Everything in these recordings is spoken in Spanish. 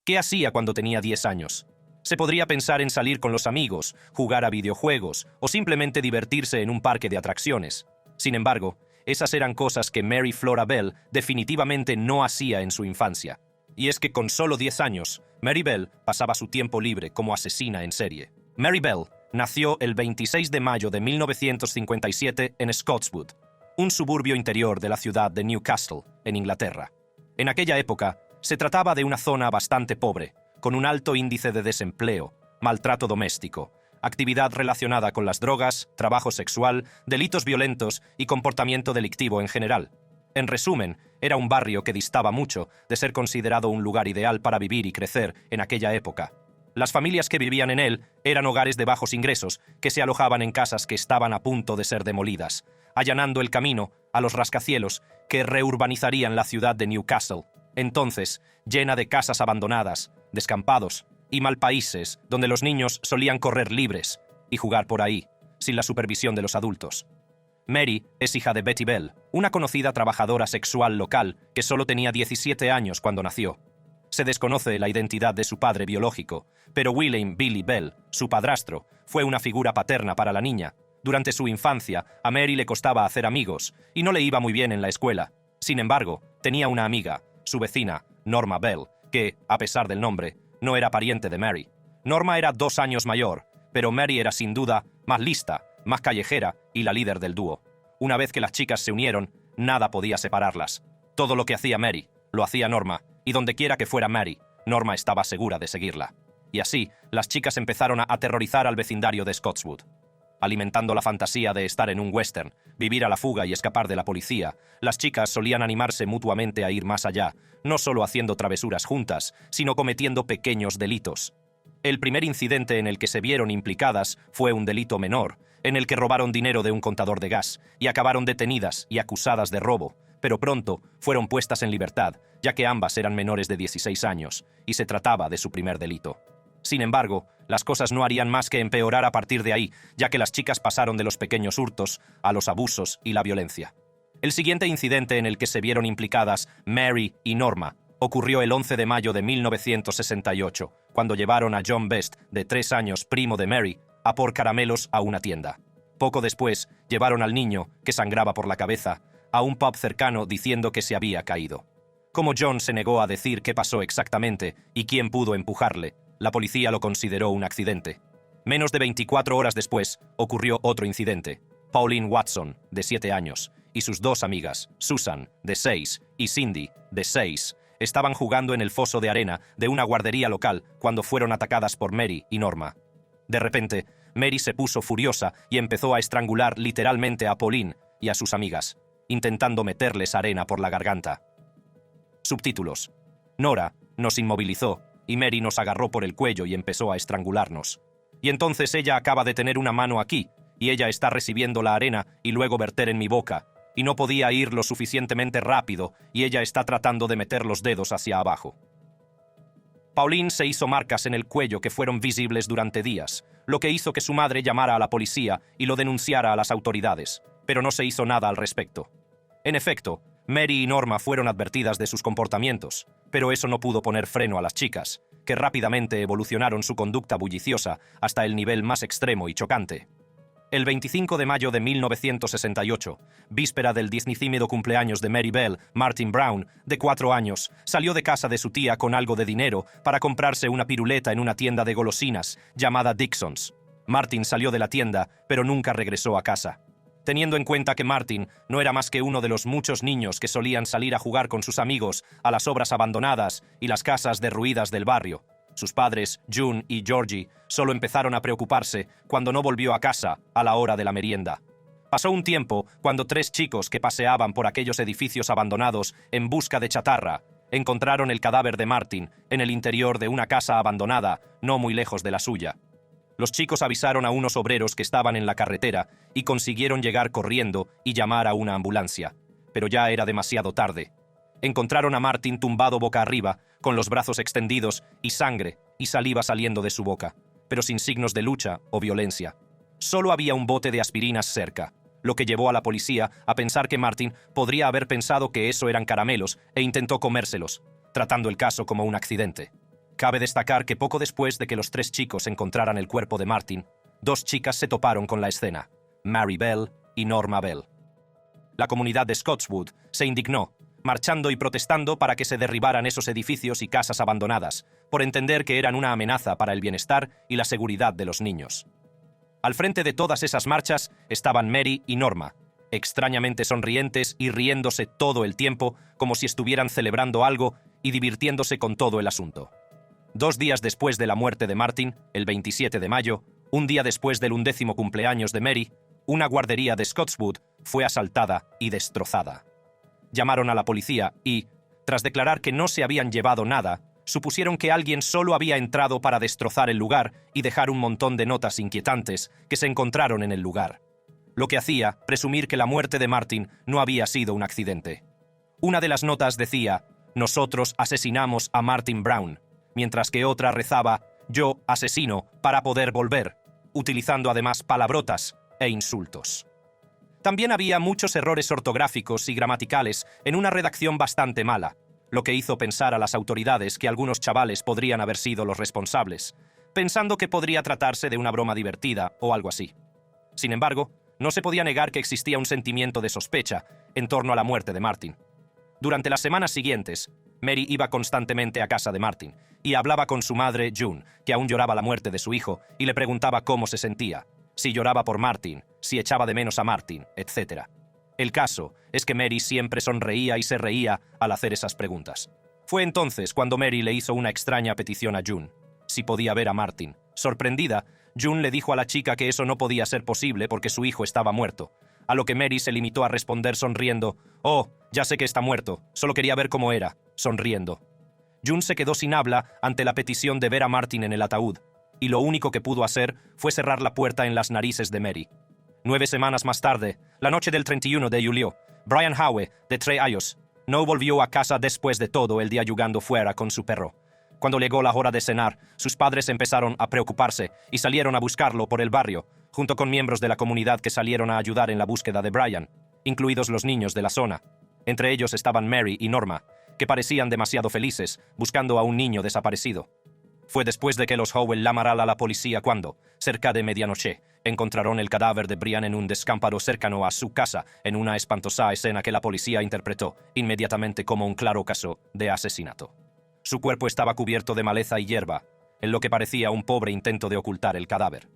¿Qué hacía cuando tenía 10 años? Se podría pensar en salir con los amigos, jugar a videojuegos o simplemente divertirse en un parque de atracciones. Sin embargo, esas eran cosas que Mary Flora Bell definitivamente no hacía en su infancia. Y es que con solo 10 años, Mary Bell pasaba su tiempo libre como asesina en serie. Mary Bell nació el 26 de mayo de 1957 en Scottswood, un suburbio interior de la ciudad de Newcastle, en Inglaterra. En aquella época, se trataba de una zona bastante pobre, con un alto índice de desempleo, maltrato doméstico, actividad relacionada con las drogas, trabajo sexual, delitos violentos y comportamiento delictivo en general. En resumen, era un barrio que distaba mucho de ser considerado un lugar ideal para vivir y crecer en aquella época. Las familias que vivían en él eran hogares de bajos ingresos que se alojaban en casas que estaban a punto de ser demolidas, allanando el camino a los rascacielos que reurbanizarían la ciudad de Newcastle, entonces llena de casas abandonadas, descampados y malpaíses donde los niños solían correr libres y jugar por ahí, sin la supervisión de los adultos. Mary es hija de Betty Bell, una conocida trabajadora sexual local que solo tenía 17 años cuando nació. Se desconoce la identidad de su padre biológico, pero William Billy Bell, su padrastro, fue una figura paterna para la niña. Durante su infancia, a Mary le costaba hacer amigos y no le iba muy bien en la escuela. Sin embargo, tenía una amiga, su vecina, Norma Bell, que, a pesar del nombre, no era pariente de Mary. Norma era 2 años mayor, pero Mary era sin duda más lista, más callejera y la líder del dúo. Una vez que las chicas se unieron, nada podía separarlas. Todo lo que hacía Mary, lo hacía Norma, y dondequiera que fuera Mary, Norma estaba segura de seguirla. Y así, las chicas empezaron a aterrorizar al vecindario de Scottswood. Alimentando la fantasía de estar en un western, vivir a la fuga y escapar de la policía, las chicas solían animarse mutuamente a ir más allá, no solo haciendo travesuras juntas, sino cometiendo pequeños delitos. El primer incidente en el que se vieron implicadas fue un delito menor, en el que robaron dinero de un contador de gas y acabaron detenidas y acusadas de robo, pero pronto fueron puestas en libertad, ya que ambas eran menores de 16 años, y se trataba de su primer delito. Sin embargo, las cosas no harían más que empeorar a partir de ahí, ya que las chicas pasaron de los pequeños hurtos a los abusos y la violencia. El siguiente incidente en el que se vieron implicadas Mary y Norma ocurrió el 11 de mayo de 1968, cuando llevaron a John Best, de 3 años, primo de Mary, a por caramelos a una tienda. Poco después, llevaron al niño, que sangraba por la cabeza, a un pub cercano diciendo que se había caído. Como John se negó a decir qué pasó exactamente y quién pudo empujarle, la policía lo consideró un accidente. Menos de 24 horas después, ocurrió otro incidente. Pauline Watson, de 7 años, y sus 2 amigas, Susan, de 6, y Cindy, de 6, estaban jugando en el foso de arena de una guardería local cuando fueron atacadas por Mary y Norma. De repente, Mary se puso furiosa y empezó a estrangular literalmente a Pauline y a sus amigas, intentando meterles arena por la garganta. Subtítulos. Nora nos inmovilizó y Mary nos agarró por el cuello y empezó a estrangularnos. Y entonces ella acaba de tener una mano aquí, y ella está recibiendo la arena y luego verter en mi boca, y no podía ir lo suficientemente rápido, y ella está tratando de meter los dedos hacia abajo. Pauline se hizo marcas en el cuello que fueron visibles durante días, lo que hizo que su madre llamara a la policía y lo denunciara a las autoridades, pero no se hizo nada al respecto. En efecto, Mary y Norma fueron advertidas de sus comportamientos, pero eso no pudo poner freno a las chicas, que rápidamente evolucionaron su conducta bulliciosa hasta el nivel más extremo y chocante. El 25 de mayo de 1968, víspera del 19º cumpleaños de Mary Bell, Martin Brown, de 4 años, salió de casa de su tía con algo de dinero para comprarse una piruleta en una tienda de golosinas llamada Dixon's. Martin salió de la tienda, pero nunca regresó a casa. Teniendo en cuenta que Martin no era más que uno de los muchos niños que solían salir a jugar con sus amigos a las obras abandonadas y las casas derruidas del barrio, sus padres, June y Georgie, solo empezaron a preocuparse cuando no volvió a casa a la hora de la merienda. Pasó un tiempo cuando 3 chicos que paseaban por aquellos edificios abandonados en busca de chatarra encontraron el cadáver de Martin en el interior de una casa abandonada no muy lejos de la suya. Los chicos avisaron a unos obreros que estaban en la carretera y consiguieron llegar corriendo y llamar a una ambulancia, pero ya era demasiado tarde. Encontraron a Martin tumbado boca arriba, con los brazos extendidos y sangre y saliva saliendo de su boca, pero sin signos de lucha o violencia. Solo había un bote de aspirinas cerca, lo que llevó a la policía a pensar que Martin podría haber pensado que eso eran caramelos e intentó comérselos, tratando el caso como un accidente. Cabe destacar que poco después de que los 3 chicos encontraran el cuerpo de Martin, 2 chicas se toparon con la escena, Mary Bell y Norma Bell. La comunidad de Scottswood se indignó, marchando y protestando para que se derribaran esos edificios y casas abandonadas, por entender que eran una amenaza para el bienestar y la seguridad de los niños. Al frente de todas esas marchas estaban Mary y Norma, extrañamente sonrientes y riéndose todo el tiempo como si estuvieran celebrando algo y divirtiéndose con todo el asunto. 2 días después de la muerte de Martin, el 27 de mayo, un día después del 11º cumpleaños de Mary, una guardería de Scottswood fue asaltada y destrozada. Llamaron a la policía y, tras declarar que no se habían llevado nada, supusieron que alguien solo había entrado para destrozar el lugar y dejar un montón de notas inquietantes que se encontraron en el lugar, lo que hacía presumir que la muerte de Martin no había sido un accidente. Una de las notas decía: «Nosotros asesinamos a Martin Brown», mientras que otra rezaba: «Yo asesino para poder volver», utilizando además palabrotas e insultos. También había muchos errores ortográficos y gramaticales en una redacción bastante mala, lo que hizo pensar a las autoridades que algunos chavales podrían haber sido los responsables, pensando que podría tratarse de una broma divertida o algo así. Sin embargo, no se podía negar que existía un sentimiento de sospecha en torno a la muerte de Martin. Durante las semanas siguientes, Mary iba constantemente a casa de Martin y hablaba con su madre, June, que aún lloraba la muerte de su hijo, y le preguntaba cómo se sentía, si lloraba por Martin, si echaba de menos a Martin, etc. El caso es que Mary siempre sonreía y se reía al hacer esas preguntas. Fue entonces cuando Mary le hizo una extraña petición a June, si podía ver a Martin. Sorprendida, June le dijo a la chica que eso no podía ser posible porque su hijo estaba muerto, a lo que Mary se limitó a responder sonriendo: «Oh, ya sé que está muerto, solo quería ver cómo era», sonriendo. June se quedó sin habla ante la petición de ver a Martin en el ataúd, y lo único que pudo hacer fue cerrar la puerta en las narices de Mary. 9 semanas más tarde, la noche del 31 de julio, Brian Howe, de 3 años, no volvió a casa después de todo el día jugando fuera con su perro. Cuando llegó la hora de cenar, sus padres empezaron a preocuparse y salieron a buscarlo por el barrio, junto con miembros de la comunidad que salieron a ayudar en la búsqueda de Brian, incluidos los niños de la zona. Entre ellos estaban Mary y Norma, que parecían demasiado felices, buscando a un niño desaparecido. Fue después de que los Howe llamaran a la policía cuando, cerca de medianoche, encontraron el cadáver de Brian en un descampado cercano a su casa, en una espantosa escena que la policía interpretó inmediatamente como un claro caso de asesinato. Su cuerpo estaba cubierto de maleza y hierba, en lo que parecía un pobre intento de ocultar el cadáver.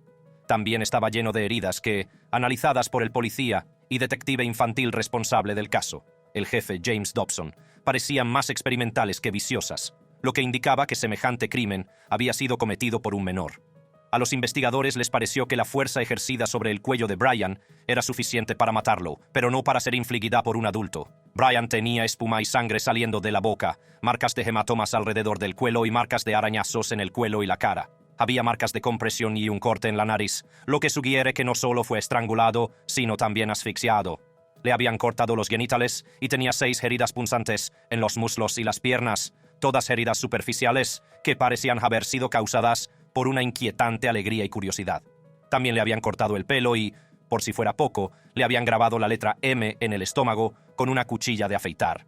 También estaba lleno de heridas que, analizadas por el policía y detective infantil responsable del caso, el jefe James Dobson, parecían más experimentales que viciosas, lo que indicaba que semejante crimen había sido cometido por un menor. A los investigadores les pareció que la fuerza ejercida sobre el cuello de Brian era suficiente para matarlo, pero no para ser infligida por un adulto. Brian tenía espuma y sangre saliendo de la boca, marcas de hematomas alrededor del cuello y marcas de arañazos en el cuello y la cara. Había marcas de compresión y un corte en la nariz, lo que sugiere que no solo fue estrangulado, sino también asfixiado. Le habían cortado los genitales y tenía 6 heridas punzantes en los muslos y las piernas, todas heridas superficiales que parecían haber sido causadas por una inquietante alegría y curiosidad. También le habían cortado el pelo y, por si fuera poco, le habían grabado la letra M en el estómago con una cuchilla de afeitar.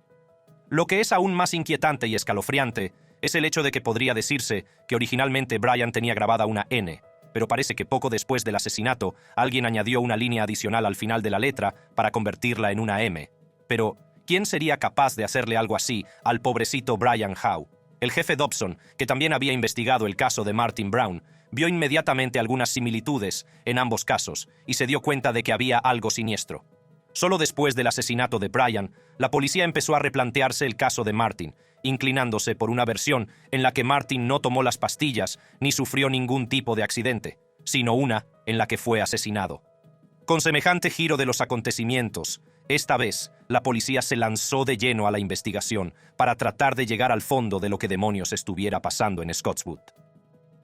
Lo que es aún más inquietante y escalofriante es el hecho de que podría decirse que originalmente Brian tenía grabada una N, pero parece que poco después del asesinato alguien añadió una línea adicional al final de la letra para convertirla en una M. Pero, ¿quién sería capaz de hacerle algo así al pobrecito Brian Howe? El jefe Dobson, que también había investigado el caso de Martin Brown, vio inmediatamente algunas similitudes en ambos casos y se dio cuenta de que había algo siniestro. Solo después del asesinato de Brian, la policía empezó a replantearse el caso de Martin, inclinándose por una versión en la que Martin no tomó las pastillas ni sufrió ningún tipo de accidente, sino una en la que fue asesinado. Con semejante giro de los acontecimientos, esta vez, la policía se lanzó de lleno a la investigación para tratar de llegar al fondo de lo que demonios estuviera pasando en Scottswood.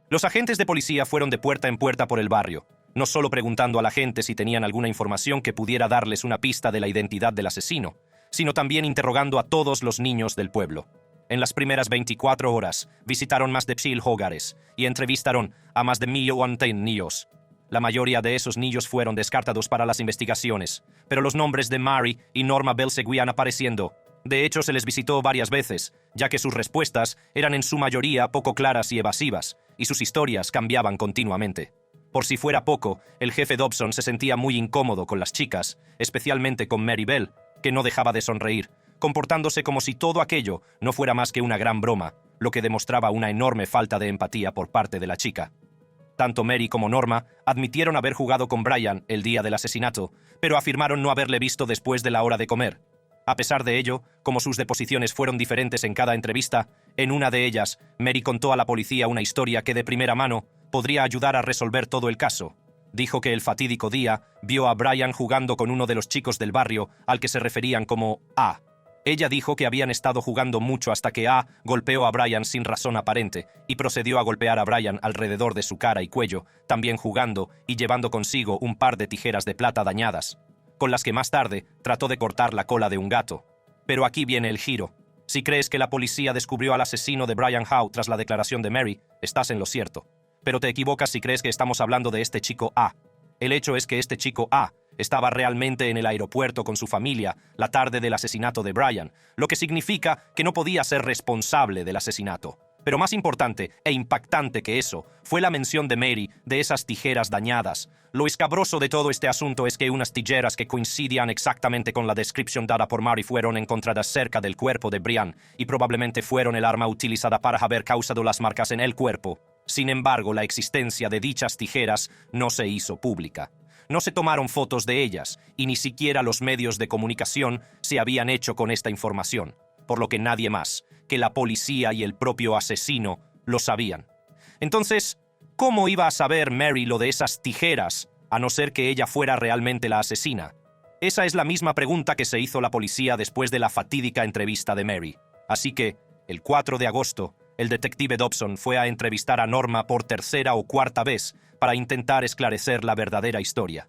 Los agentes de policía fueron de puerta en puerta por el barrio, no solo preguntando a la gente si tenían alguna información que pudiera darles una pista de la identidad del asesino, sino también interrogando a todos los niños del pueblo. En las primeras 24 horas, visitaron más de 1,000 hogares y entrevistaron a más de 1,000 niños. La mayoría de esos niños fueron descartados para las investigaciones, pero los nombres de Mary y Norma Bell seguían apareciendo. De hecho, se les visitó varias veces, ya que sus respuestas eran en su mayoría poco claras y evasivas, y sus historias cambiaban continuamente. Por si fuera poco, el jefe Dobson se sentía muy incómodo con las chicas, especialmente con Mary Bell, que no dejaba de sonreír, comportándose como si todo aquello no fuera más que una gran broma, lo que demostraba una enorme falta de empatía por parte de la chica. Tanto Mary como Norma admitieron haber jugado con Brian el día del asesinato, pero afirmaron no haberle visto después de la hora de comer. A pesar de ello, como sus deposiciones fueron diferentes en cada entrevista, en una de ellas, Mary contó a la policía una historia que de primera mano podría ayudar a resolver todo el caso. Dijo que el fatídico día vio a Brian jugando con uno de los chicos del barrio al que se referían como A. Ella dijo que habían estado jugando mucho hasta que A golpeó a Brian sin razón aparente y procedió a golpear a Brian alrededor de su cara y cuello, también jugando y llevando consigo un par de tijeras de plata dañadas, con las que más tarde trató de cortar la cola de un gato. Pero aquí viene el giro. Si crees que la policía descubrió al asesino de Brian Howe tras la declaración de Mary, estás en lo cierto. Pero te equivocas si crees que estamos hablando de este chico A. El hecho es que este chico A estaba realmente en el aeropuerto con su familia la tarde del asesinato de Brian, lo que significa que no podía ser responsable del asesinato. Pero más importante e impactante que eso fue la mención de Mary de esas tijeras dañadas. Lo escabroso de todo este asunto es que unas tijeras que coincidían exactamente con la descripción dada por Mary fueron encontradas cerca del cuerpo de Brian y probablemente fueron el arma utilizada para haber causado las marcas en el cuerpo. Sin embargo, la existencia de dichas tijeras no se hizo pública. No se tomaron fotos de ellas, y ni siquiera los medios de comunicación se habían hecho con esta información, por lo que nadie más, que la policía y el propio asesino, lo sabían. Entonces, ¿cómo iba a saber Mary lo de esas tijeras, a no ser que ella fuera realmente la asesina? Esa es la misma pregunta que se hizo la policía después de la fatídica entrevista de Mary. Así que, el 4 de agosto, el detective Dobson fue a entrevistar a Norma por tercera o cuarta vez para intentar esclarecer la verdadera historia.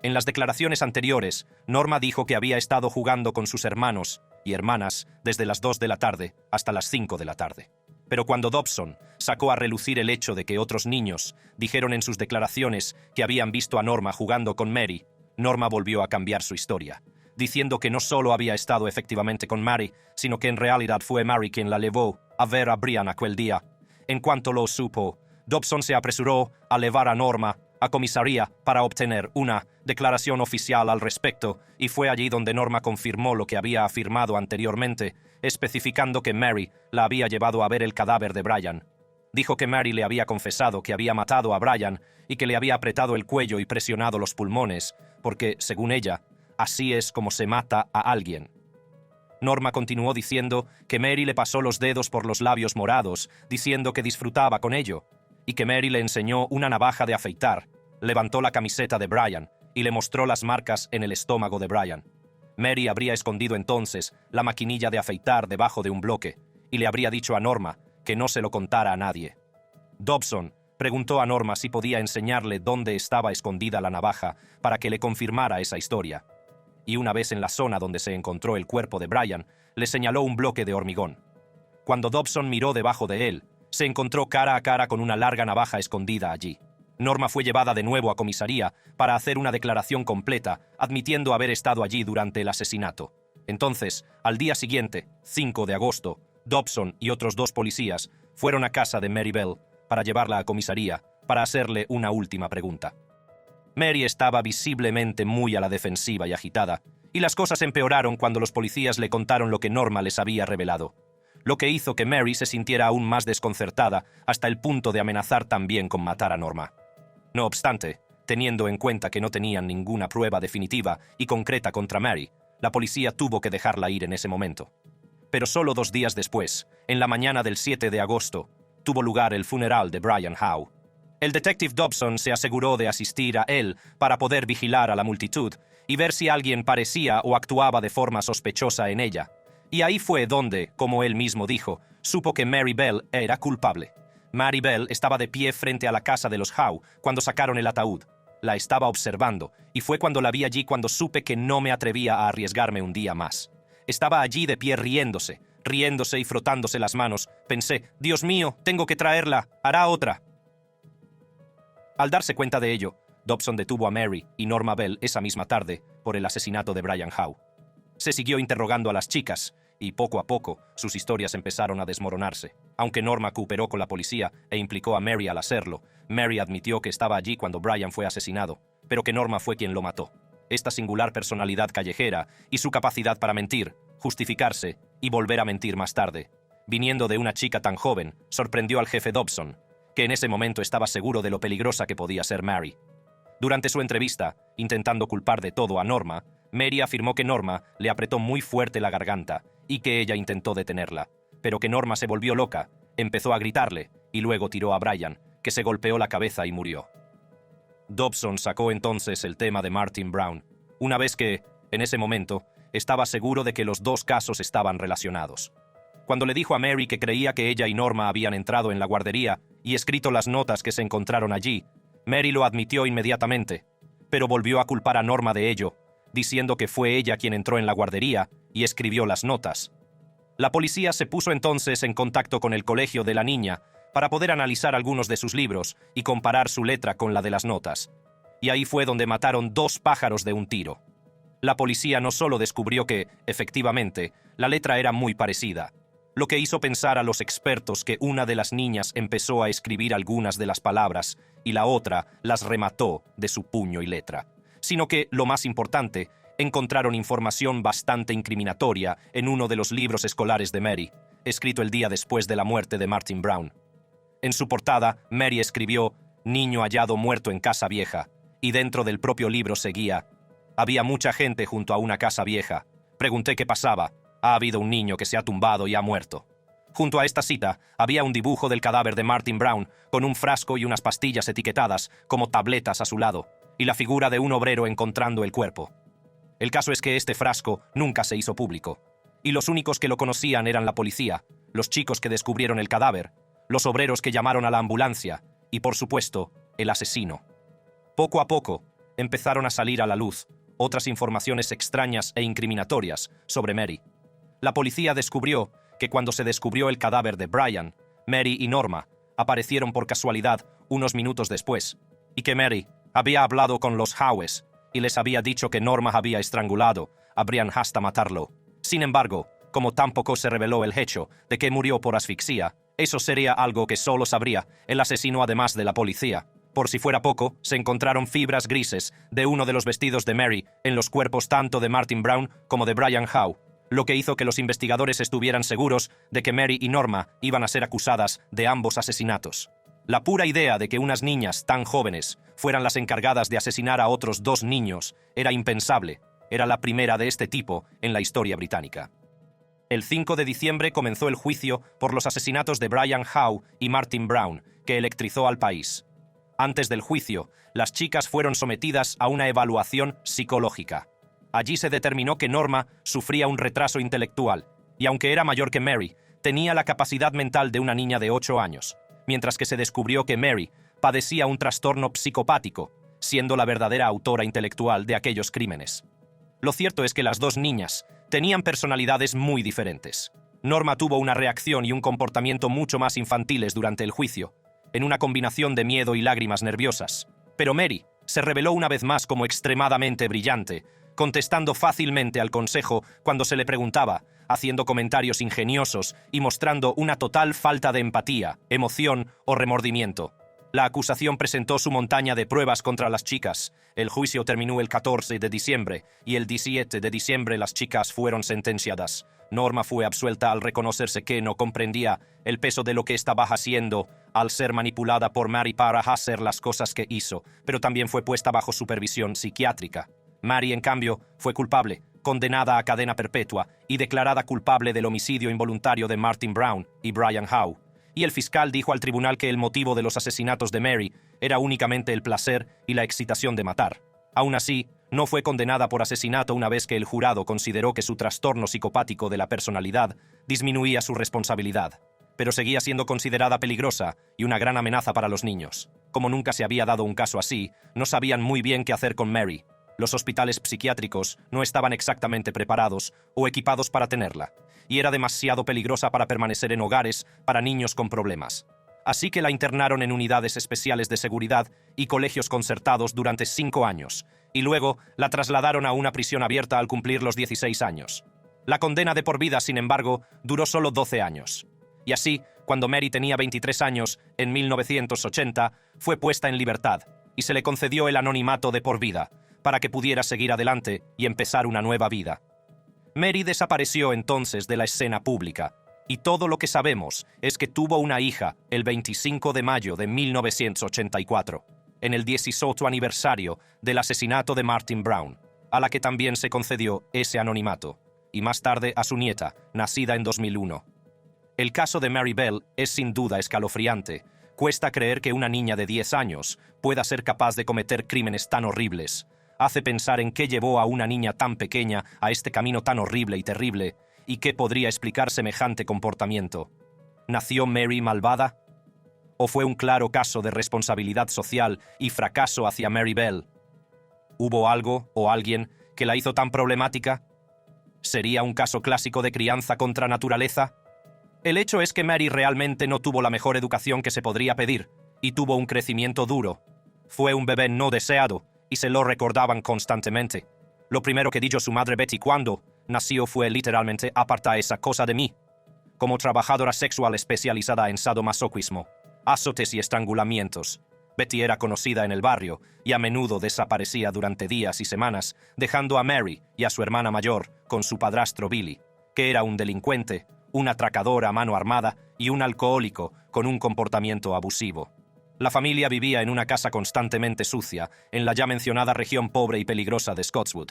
En las declaraciones anteriores, Norma dijo que había estado jugando con sus hermanos y hermanas desde las 2 de la tarde hasta las 5 de la tarde. Pero cuando Dobson sacó a relucir el hecho de que otros niños dijeron en sus declaraciones que habían visto a Norma jugando con Mary, Norma volvió a cambiar su historia, diciendo que no solo había estado efectivamente con Mary, sino que en realidad fue Mary quien la llevó a ver a Brian aquel día. En cuanto lo supo, Dobson se apresuró a llevar a Norma a comisaría para obtener una declaración oficial al respecto, y fue allí donde Norma confirmó lo que había afirmado anteriormente, especificando que Mary la había llevado a ver el cadáver de Brian. Dijo que Mary le había confesado que había matado a Brian y que le había apretado el cuello y presionado los pulmones, porque, según ella, así es como se mata a alguien. Norma continuó diciendo que Mary le pasó los dedos por los labios morados, diciendo que disfrutaba con ello, y que Mary le enseñó una navaja de afeitar, levantó la camiseta de Brian y le mostró las marcas en el estómago de Brian. Mary habría escondido entonces la maquinilla de afeitar debajo de un bloque y le habría dicho a Norma que no se lo contara a nadie. Dobson preguntó a Norma si podía enseñarle dónde estaba escondida la navaja para que le confirmara esa historia. Y una vez en la zona donde se encontró el cuerpo de Brian, le señaló un bloque de hormigón. Cuando Dobson miró debajo de él, se encontró cara a cara con una larga navaja escondida allí. Norma fue llevada de nuevo a comisaría para hacer una declaración completa, admitiendo haber estado allí durante el asesinato. Entonces, al día siguiente, 5 de agosto, Dobson y otros 2 policías fueron a casa de Mary Bell para llevarla a comisaría para hacerle una última pregunta. Mary estaba visiblemente muy a la defensiva y agitada, y las cosas empeoraron cuando los policías le contaron lo que Norma les había revelado, lo que hizo que Mary se sintiera aún más desconcertada hasta el punto de amenazar también con matar a Norma. No obstante, teniendo en cuenta que no tenían ninguna prueba definitiva y concreta contra Mary, la policía tuvo que dejarla ir en ese momento. Pero solo 2 días después, en la mañana del 7 de agosto, tuvo lugar el funeral de Brian Howe. El detective Dobson se aseguró de asistir a él para poder vigilar a la multitud y ver si alguien parecía o actuaba de forma sospechosa en ella. Y ahí fue donde, como él mismo dijo, supo que Mary Bell era culpable. Mary Bell estaba de pie frente a la casa de los Howe cuando sacaron el ataúd. La estaba observando, y fue cuando la vi allí cuando supe que no me atrevía a arriesgarme un día más. Estaba allí de pie riéndose y frotándose las manos. Pensé, Dios mío, tengo que traerla, hará otra. Al darse cuenta de ello, Dobson detuvo a Mary y Norma Bell esa misma tarde por el asesinato de Brian Howe. Se siguió interrogando a las chicas, y poco a poco sus historias empezaron a desmoronarse. Aunque Norma cooperó con la policía e implicó a Mary al hacerlo, Mary admitió que estaba allí cuando Brian fue asesinado, pero que Norma fue quien lo mató. Esta singular personalidad callejera y su capacidad para mentir, justificarse y volver a mentir más tarde, viniendo de una chica tan joven, sorprendió al jefe Dobson, que en ese momento estaba seguro de lo peligrosa que podía ser Mary. Durante su entrevista, intentando culpar de todo a Norma, Mary afirmó que Norma le apretó muy fuerte la garganta y que ella intentó detenerla, pero que Norma se volvió loca, empezó a gritarle y luego tiró a Brian, que se golpeó la cabeza y murió. Dobson sacó entonces el tema de Martin Brown, una vez que, en ese momento, estaba seguro de que los dos casos estaban relacionados. Cuando le dijo a Mary que creía que ella y Norma habían entrado en la guardería y escrito las notas que se encontraron allí, Mary lo admitió inmediatamente, pero volvió a culpar a Norma de ello, diciendo que fue ella quien entró en la guardería y escribió las notas. La policía se puso entonces en contacto con el colegio de la niña para poder analizar algunos de sus libros y comparar su letra con la de las notas. Y ahí fue donde mataron 2 pájaros de un tiro. La policía no solo descubrió que, efectivamente, la letra era muy parecida, lo que hizo pensar a los expertos que una de las niñas empezó a escribir algunas de las palabras y la otra las remató de su puño y letra, sino que, lo más importante, encontraron información bastante incriminatoria en uno de los libros escolares de Mary, escrito el día después de la muerte de Martin Brown. En su portada, Mary escribió «Niño hallado muerto en casa vieja», y dentro del propio libro seguía «Había mucha gente junto a una casa vieja. Pregunté qué pasaba. Ha habido un niño que se ha tumbado y ha muerto». Junto a esta cita, había un dibujo del cadáver de Martin Brown, con un frasco y unas pastillas etiquetadas como tabletas a su lado, y la figura de un obrero encontrando el cuerpo. El caso es que este frasco nunca se hizo público, y los únicos que lo conocían eran la policía, los chicos que descubrieron el cadáver, los obreros que llamaron a la ambulancia y, por supuesto, el asesino. Poco a poco, empezaron a salir a la luz otras informaciones extrañas e incriminatorias sobre Mary. La policía descubrió que cuando se descubrió el cadáver de Brian, Mary y Norma aparecieron por casualidad unos minutos después, y que Mary había hablado con los Howes y les había dicho que Norma había estrangulado a Brian hasta matarlo. Sin embargo, como tampoco se reveló el hecho de que murió por asfixia, eso sería algo que solo sabría el asesino además de la policía. Por si fuera poco, se encontraron fibras grises de uno de los vestidos de Mary en los cuerpos tanto de Martin Brown como de Brian Howe, lo que hizo que los investigadores estuvieran seguros de que Mary y Norma iban a ser acusadas de ambos asesinatos. La pura idea de que unas niñas tan jóvenes fueran las encargadas de asesinar a otros 2 niños era impensable. Era la primera de este tipo en la historia británica. El 5 de diciembre comenzó el juicio por los asesinatos de Brian Howe y Martin Brown, que electrizó al país. Antes del juicio, las chicas fueron sometidas a una evaluación psicológica. Allí se determinó que Norma sufría un retraso intelectual, y aunque era mayor que Mary, tenía la capacidad mental de una niña de 8 años, mientras que se descubrió que Mary padecía un trastorno psicopático, siendo la verdadera autora intelectual de aquellos crímenes. Lo cierto es que las 2 niñas tenían personalidades muy diferentes. Norma tuvo una reacción y un comportamiento mucho más infantiles durante el juicio, en una combinación de miedo y lágrimas nerviosas. Pero Mary se reveló una vez más como extremadamente brillante, contestando fácilmente al consejo cuando se le preguntaba, haciendo comentarios ingeniosos y mostrando una total falta de empatía, emoción o remordimiento. La acusación presentó su montaña de pruebas contra las chicas. El juicio terminó el 14 de diciembre y el 17 de diciembre las chicas fueron sentenciadas. Norma fue absuelta al reconocerse que no comprendía el peso de lo que estaba haciendo al ser manipulada por Mary para hacer las cosas que hizo, pero también fue puesta bajo supervisión psiquiátrica. Mary, en cambio, fue culpable, condenada a cadena perpetua y declarada culpable del homicidio involuntario de Martin Brown y Brian Howe. Y el fiscal dijo al tribunal que el motivo de los asesinatos de Mary era únicamente el placer y la excitación de matar. Aún así, no fue condenada por asesinato una vez que el jurado consideró que su trastorno psicopático de la personalidad disminuía su responsabilidad, pero seguía siendo considerada peligrosa y una gran amenaza para los niños. Como nunca se había dado un caso así, no sabían muy bien qué hacer con Mary. Los hospitales psiquiátricos no estaban exactamente preparados o equipados para tenerla, y era demasiado peligrosa para permanecer en hogares para niños con problemas. Así que la internaron en unidades especiales de seguridad y colegios concertados durante 5 años, y luego la trasladaron a una prisión abierta al cumplir los 16 años. La condena de por vida, sin embargo, duró solo 12 años. Y así, cuando Mary tenía 23 años, en 1980, fue puesta en libertad y se le concedió el anonimato de por vida, para que pudiera seguir adelante y empezar una nueva vida. Mary desapareció entonces de la escena pública, y todo lo que sabemos es que tuvo una hija el 25 de mayo de 1984, en el 18º aniversario del asesinato de Martin Brown, a la que también se concedió ese anonimato, y más tarde a su nieta, nacida en 2001. El caso de Mary Bell es sin duda escalofriante. Cuesta creer que una niña de 10 años pueda ser capaz de cometer crímenes tan horribles. Hace pensar en qué llevó a una niña tan pequeña a este camino tan horrible y terrible, y qué podría explicar semejante comportamiento. ¿Nació Mary malvada? ¿O fue un claro caso de responsabilidad social y fracaso hacia Mary Bell? ¿Hubo algo o alguien que la hizo tan problemática? ¿Sería un caso clásico de crianza contra naturaleza? El hecho es que Mary realmente no tuvo la mejor educación que se podría pedir, y tuvo un crecimiento duro. Fue un bebé no deseado, y se lo recordaban constantemente. Lo primero que dijo su madre Betty cuando nació fue literalmente: aparta esa cosa de mí. Como trabajadora sexual especializada en sadomasoquismo, azotes y estrangulamientos, Betty era conocida en el barrio y a menudo desaparecía durante días y semanas, dejando a Mary y a su hermana mayor con su padrastro Billy, que era un delincuente, un atracador a mano armada y un alcohólico con un comportamiento abusivo. La familia vivía en una casa constantemente sucia, en la ya mencionada región pobre y peligrosa de Scotswood.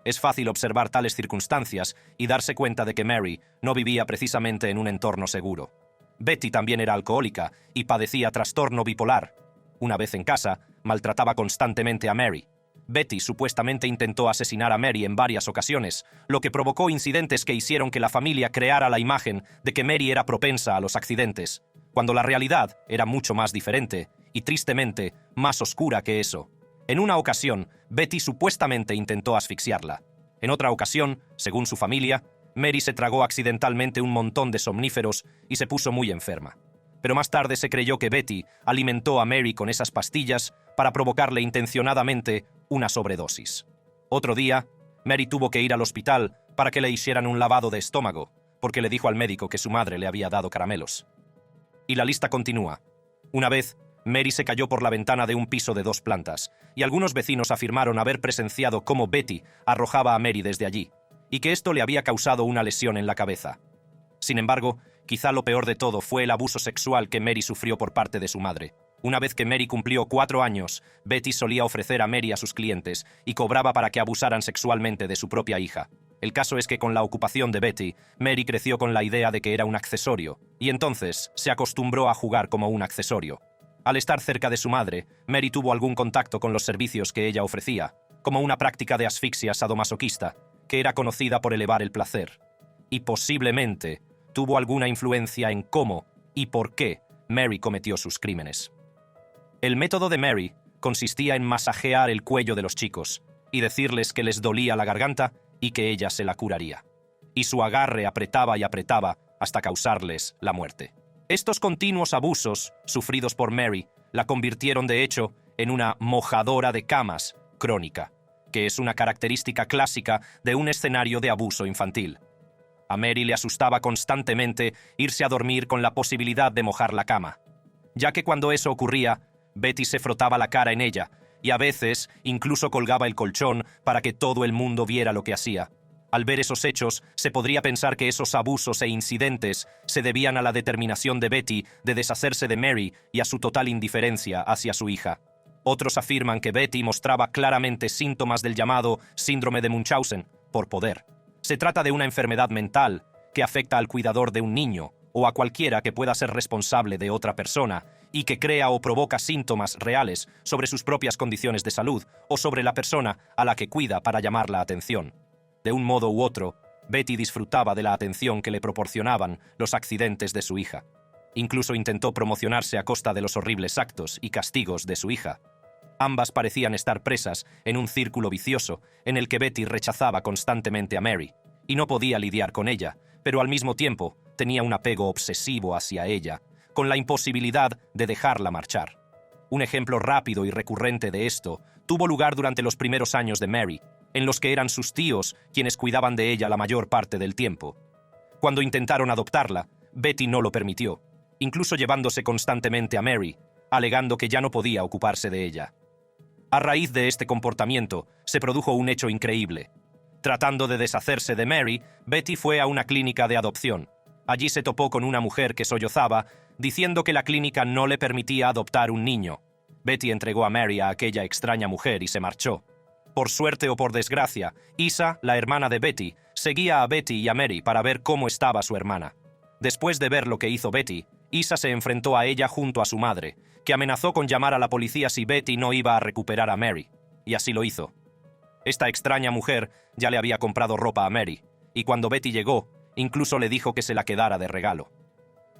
Es fácil observar tales circunstancias y darse cuenta de que Mary no vivía precisamente en un entorno seguro. Betty también era alcohólica y padecía trastorno bipolar. Una vez en casa, maltrataba constantemente a Mary. Betty supuestamente intentó asesinar a Mary en varias ocasiones, lo que provocó incidentes que hicieron que la familia creara la imagen de que Mary era propensa a los accidentes, cuando la realidad era mucho más diferente y, tristemente, más oscura que eso. En una ocasión, Betty supuestamente intentó asfixiarla. En otra ocasión, según su familia, Mary se tragó accidentalmente un montón de somníferos y se puso muy enferma. Pero más tarde se creyó que Betty alimentó a Mary con esas pastillas para provocarle intencionadamente una sobredosis. Otro día, Mary tuvo que ir al hospital para que le hicieran un lavado de estómago, porque le dijo al médico que su madre le había dado caramelos. Y la lista continúa. Una vez, Mary se cayó por la ventana de un piso de 2 plantas, y algunos vecinos afirmaron haber presenciado cómo Betty arrojaba a Mary desde allí, y que esto le había causado una lesión en la cabeza. Sin embargo, quizá lo peor de todo fue el abuso sexual que Mary sufrió por parte de su madre. Una vez que Mary cumplió 4 años, Betty solía ofrecer a Mary a sus clientes y cobraba para que abusaran sexualmente de su propia hija. El caso es que con la ocupación de Betty, Mary creció con la idea de que era un accesorio, y entonces se acostumbró a jugar como un accesorio. Al estar cerca de su madre, Mary tuvo algún contacto con los servicios que ella ofrecía, como una práctica de asfixia sadomasoquista, que era conocida por elevar el placer. Y posiblemente tuvo alguna influencia en cómo y por qué Mary cometió sus crímenes. El método de Mary consistía en masajear el cuello de los chicos y decirles que les dolía la garganta y que ella se la curaría. Y su agarre apretaba y apretaba hasta causarles la muerte. Estos continuos abusos sufridos por Mary la convirtieron de hecho en una mojadora de camas crónica, que es una característica clásica de un escenario de abuso infantil. A Mary le asustaba constantemente irse a dormir con la posibilidad de mojar la cama, ya que cuando eso ocurría, Betty se frotaba la cara en ella y a veces incluso colgaba el colchón para que todo el mundo viera lo que hacía. Al ver esos hechos, se podría pensar que esos abusos e incidentes se debían a la determinación de Betty de deshacerse de Mary y a su total indiferencia hacia su hija. Otros afirman que Betty mostraba claramente síntomas del llamado síndrome de Munchausen, por poder. Se trata de una enfermedad mental que afecta al cuidador de un niño o a cualquiera que pueda ser responsable de otra persona y que crea o provoca síntomas reales sobre sus propias condiciones de salud o sobre la persona a la que cuida para llamar la atención. De un modo u otro, Betty disfrutaba de la atención que le proporcionaban los accidentes de su hija. Incluso intentó promocionarse a costa de los horribles actos y castigos de su hija. Ambas parecían estar presas en un círculo vicioso en el que Betty rechazaba constantemente a Mary y no podía lidiar con ella, pero al mismo tiempo tenía un apego obsesivo hacia ella, con la imposibilidad de dejarla marchar. Un ejemplo rápido y recurrente de esto tuvo lugar durante los primeros años de Mary, en los que eran sus tíos quienes cuidaban de ella la mayor parte del tiempo. Cuando intentaron adoptarla, Betty no lo permitió, incluso llevándose constantemente a Mary, alegando que ya no podía ocuparse de ella. A raíz de este comportamiento, se produjo un hecho increíble. Tratando de deshacerse de Mary, Betty fue a una clínica de adopción. Allí se topó con una mujer que sollozaba, diciendo que la clínica no le permitía adoptar un niño. Betty entregó a Mary a aquella extraña mujer y se marchó. Por suerte o por desgracia, Isa, la hermana de Betty, seguía a Betty y a Mary para ver cómo estaba su hermana. Después de ver lo que hizo Betty, Isa se enfrentó a ella junto a su madre, que amenazó con llamar a la policía si Betty no iba a recuperar a Mary, y así lo hizo. Esta extraña mujer ya le había comprado ropa a Mary, y cuando Betty llegó, incluso le dijo que se la quedara de regalo.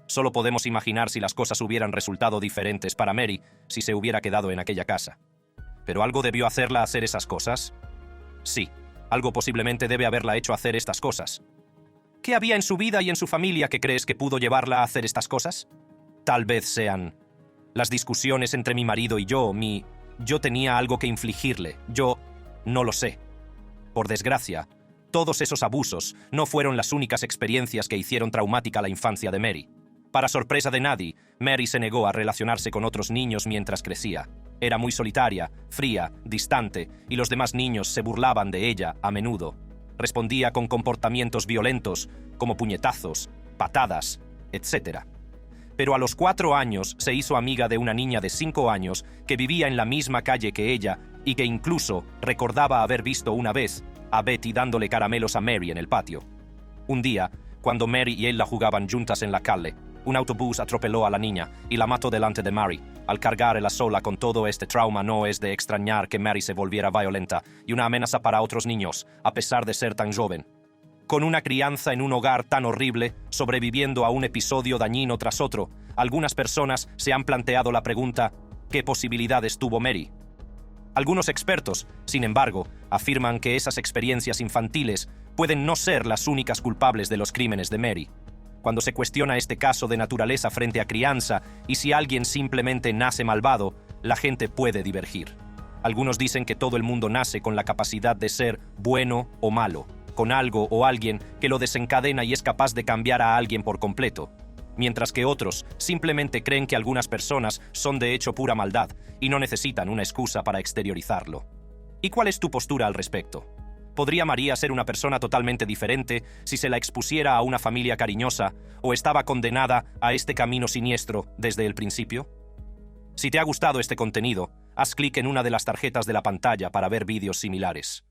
Solo podemos imaginar si las cosas hubieran resultado diferentes para Mary si se hubiera quedado en aquella casa. ¿Pero algo debió hacerla hacer esas cosas? Sí, algo posiblemente debe haberla hecho hacer estas cosas. ¿Qué había en su vida y en su familia que crees que pudo llevarla a hacer estas cosas? Tal vez sean las discusiones entre mi marido y yo, yo tenía algo que infligirle, yo no lo sé. Por desgracia, todos esos abusos no fueron las únicas experiencias que hicieron traumática la infancia de Mary. Para sorpresa de nadie, Mary se negó a relacionarse con otros niños mientras crecía. Era muy solitaria, fría, distante, y los demás niños se burlaban de ella a menudo. Respondía con comportamientos violentos, como puñetazos, patadas, etc. Pero a los 4 años se hizo amiga de una niña de 5 años que vivía en la misma calle que ella y que incluso recordaba haber visto una vez a Betty dándole caramelos a Mary en el patio. Un día, cuando Mary y ella jugaban juntas en la calle, un autobús atropelló a la niña y la mató delante de Mary. Al cargarla sola con todo este trauma, no es de extrañar que Mary se volviera violenta y una amenaza para otros niños, a pesar de ser tan joven. Con una crianza en un hogar tan horrible, sobreviviendo a un episodio dañino tras otro, algunas personas se han planteado la pregunta: ¿qué posibilidades tuvo Mary? Algunos expertos, sin embargo, afirman que esas experiencias infantiles pueden no ser las únicas culpables de los crímenes de Mary. Cuando se cuestiona este caso de naturaleza frente a crianza y si alguien simplemente nace malvado, la gente puede divergir. Algunos dicen que todo el mundo nace con la capacidad de ser bueno o malo, con algo o alguien que lo desencadena y es capaz de cambiar a alguien por completo, mientras que otros simplemente creen que algunas personas son de hecho pura maldad y no necesitan una excusa para exteriorizarlo. ¿Y cuál es tu postura al respecto? ¿Podría María ser una persona totalmente diferente si se la expusiera a una familia cariñosa o estaba condenada a este camino siniestro desde el principio? Si te ha gustado este contenido, haz clic en una de las tarjetas de la pantalla para ver vídeos similares.